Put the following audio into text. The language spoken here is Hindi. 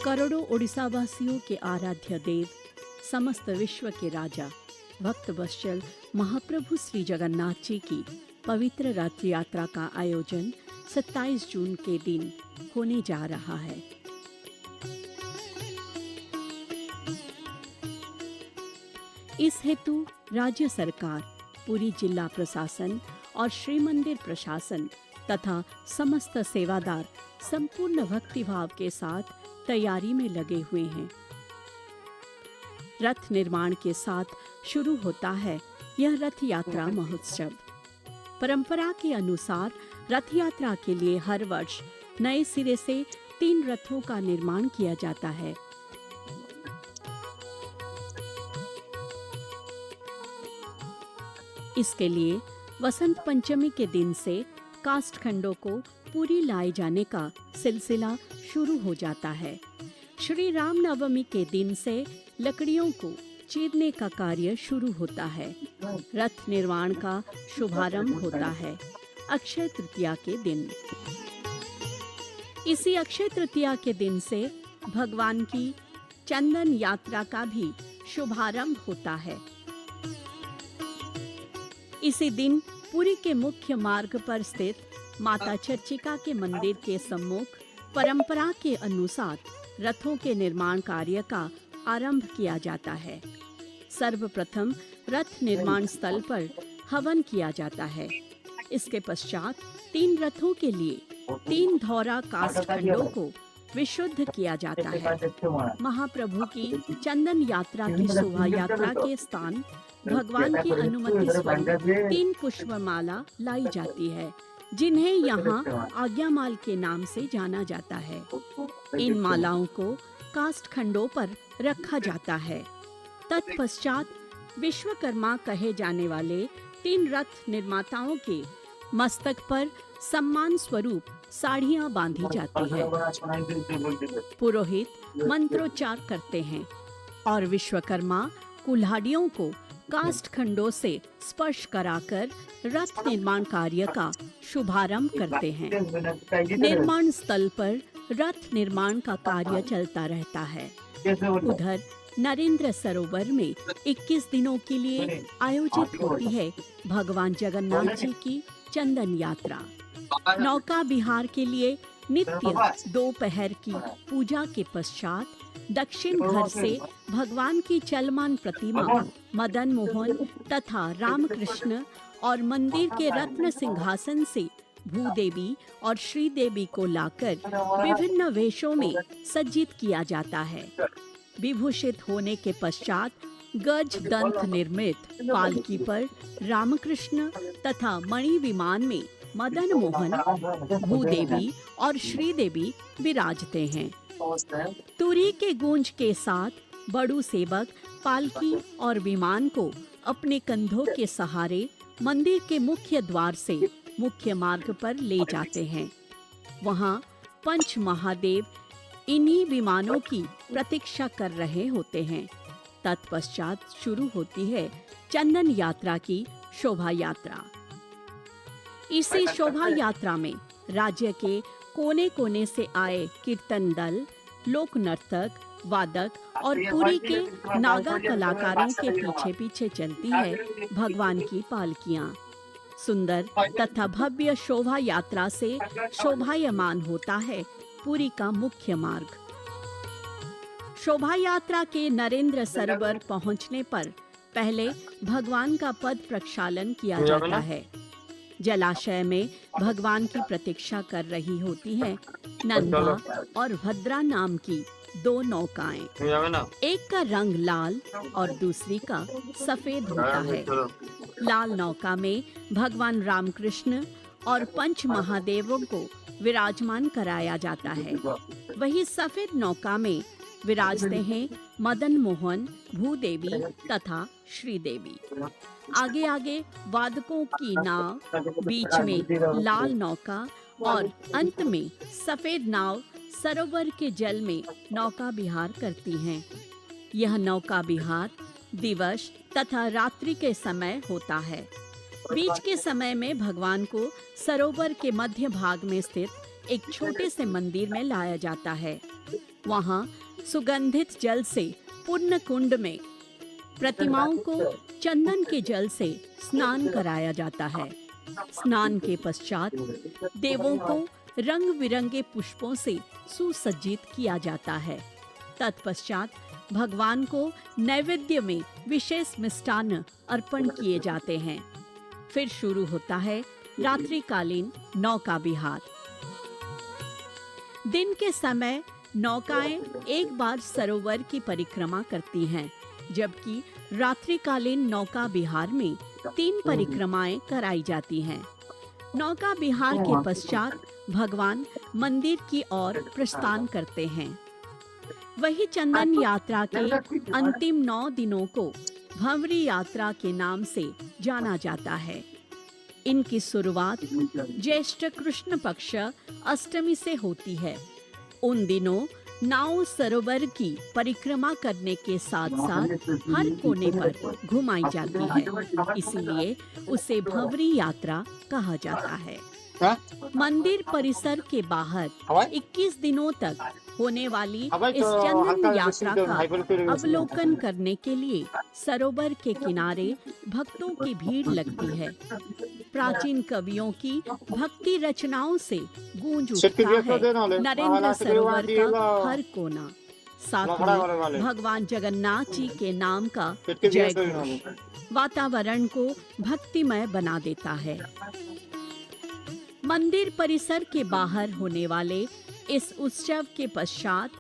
करोड़ों उड़ीसावासियों के आराध्य देव, समस्त विश्व के राजा, भक्त वत्सल महाप्रभु श्री जगन्नाथ जी की पवित्र रथ यात्रा का आयोजन 27 जून के दिन होने जा रहा है। इस हेतु राज्य सरकार, पूरी जिला प्रशासन और श्री मंदिर प्रशासन तथा समस्त सेवादार संपूर्ण भक्तिभाव के साथ तैयारी में लगे हुए हैं। रथ निर्माण के साथ शुरू होता है यह रथ यात्रा महोत्सव। परंपरा के अनुसार रथ यात्रा के लिए हर वर्ष नए सिरे से 3 रथों का निर्माण किया जाता है। इसके लिए वसंत पंचमी के दिन से काष्ठखंडों को पूरी लाए जाने का सिलसिला शुरू हो जाता है। श्री राम नवमी के दिन से लकड़ियों को चीरने का कार्य शुरू होता है। रथ निर्माण का शुभारंभ होता है अक्षय तृतीया के दिन। इसी अक्षय तृतीया के दिन से भगवान की चंदन यात्रा का भी शुभारंभ होता है। इसी दिन पुरी के मुख्य मार्ग पर स्थित माता चर्चिका के मंदिर के सम्मुख परंपरा के अनुसार रथों के निर्माण कार्य का आरंभ किया जाता है। सर्वप्रथम रथ निर्माण स्थल पर हवन किया जाता है। इसके पश्चात 3 रथों के लिए 3 धौरा काष्ठखंडों को विशुद्ध किया जाता है। महाप्रभु की चंदन यात्रा की शोभा यात्रा के स्थान भगवान की अनुमति स्वरूप 3 पुष्पमाला लाई जाती है, जिन्हें यहाँ आज्ञामाल के नाम से जाना जाता है। इन मालाओं को काष्ठखंडों पर रखा जाता है। तत्पश्चात विश्वकर्मा कहे जाने वाले 3 रथ निर्माताओं के मस्तक पर सम्मान स्वरूप साड़ियाँ बांधी जाती है। पुरोहित मंत्रोच्चार करते हैं और विश्वकर्मा कुल्हाड़ियों को काष्ठखंडों से स्पर्श कराकर रथ निर्माण कार्य का शुभारंभ करते हैं। निर्माण स्थल पर रथ निर्माण का कार्य चलता रहता है। उधर नरेंद्र सरोवर में 21 दिनों के लिए आयोजित होती है भगवान जगन्नाथ जी की चंदन यात्रा। नौका विहार के लिए नित्य दोपहर की पूजा के पश्चात दक्षिण घर से भगवान की चलमान प्रतिमा मदन मोहन तथा रामकृष्ण और मंदिर के रत्न सिंहासन से भूदेवी और श्रीदेवी को लाकर विभिन्न वेशों में सज्जित किया जाता है। विभूषित होने के पश्चात गज दंत निर्मित पालकी पर रामकृष्ण तथा मणि विमान में मदन मोहन, भूदेवी और श्रीदेवी विराजते हैं। तुरी के गूंज के साथ बड़ू सेवक पालकी और विमान को अपने कंधों के सहारे मंदिर के मुख्य द्वार से मुख्य मार्ग पर ले जाते हैं। वहाँ पंच महादेव इन्हीं विमानों की प्रतीक्षा कर रहे होते हैं। तत्पश्चात शुरू होती है चंदन यात्रा की शोभा यात्रा। इसी शोभा यात्रा में राज्य के कोने कोने से आए कीर्तन दल, लोक नर्तक, वादक और पुरी के नागा कलाकारों के पीछे पीछे चलती है भगवान की पालकियां। सुंदर तथा भव्य शोभा यात्रा से शोभायमान होता है पुरी का मुख्य मार्ग। शोभा यात्रा के नरेंद्र सरोवर पहुंचने पर पहले भगवान का पद प्रक्षालन किया जाता है। जलाशय में भगवान की प्रतीक्षा कर रही होती हैं नंदा और भद्रा नाम की 2 नौकाएं। एक का रंग लाल और दूसरी का सफेद होता है। लाल नौका में भगवान रामकृष्ण और पंच महादेवों को विराजमान कराया जाता है। वही सफेद नौका में विराजते हैं मदन मोहन, भूदेवी तथा श्रीदेवी। आगे आगे वादकों की नाव, बीच में लाल नौका और अंत में सफेद नाव सरोवर के जल में नौका विहार करती हैं। यह नौका विहार दिवस तथा रात्रि के समय होता है। बीच के समय में भगवान को सरोवर के मध्य भाग में स्थित एक छोटे से मंदिर में लाया जाता है। वहाँ सुगंधित जल से पुण्य कुंड में प्रतिमाओं को चंदन के जल से स्नान कराया जाता है। स्नान के पश्चात देवों को रंग बिरंगे पुष्पों से सुसज्जित किया जाता है। तत्पश्चात भगवान को नैवेद्य में विशेष मिष्टान्न अर्पण किए जाते हैं। फिर शुरू होता है रात्रिकालीन नौका विहार। दिन के समय नौकाएं एक बार सरोवर की परिक्रमा करती हैं, जबकि रात्रिकालीन नौका विहार में 3 परिक्रमाएं कराई जाती हैं। नौका विहार के पश्चात भगवान मंदिर की ओर प्रस्थान करते हैं। वही चंदन यात्रा के अंतिम 9 दिनों को भंवरी यात्रा के नाम से जाना जाता है। इनकी शुरुआत ज्येष्ठ कृष्ण पक्ष अष्टमी से होती है। उन दिनों नाव सरोवर की परिक्रमा करने के साथ साथ हर कोने पर घुमाई जाती है, इसलिए उसे भंवरी यात्रा कहा जाता है। मंदिर परिसर के बाहर 21 दिनों तक होने वाली इस चंदन यात्रा का अवलोकन करने के लिए सरोवर के किनारे भक्तों की भीड़ लगती है। प्राचीन कवियों की भक्ति रचनाओं से गूंज उठता है नरेंद्र सरोवर का हर कोना। साथ में भगवान जगन्नाथ जी के नाम का जय घोष वातावरण को भक्तिमय बना देता है। मंदिर परिसर के बाहर होने वाले इस उत्सव के पश्चात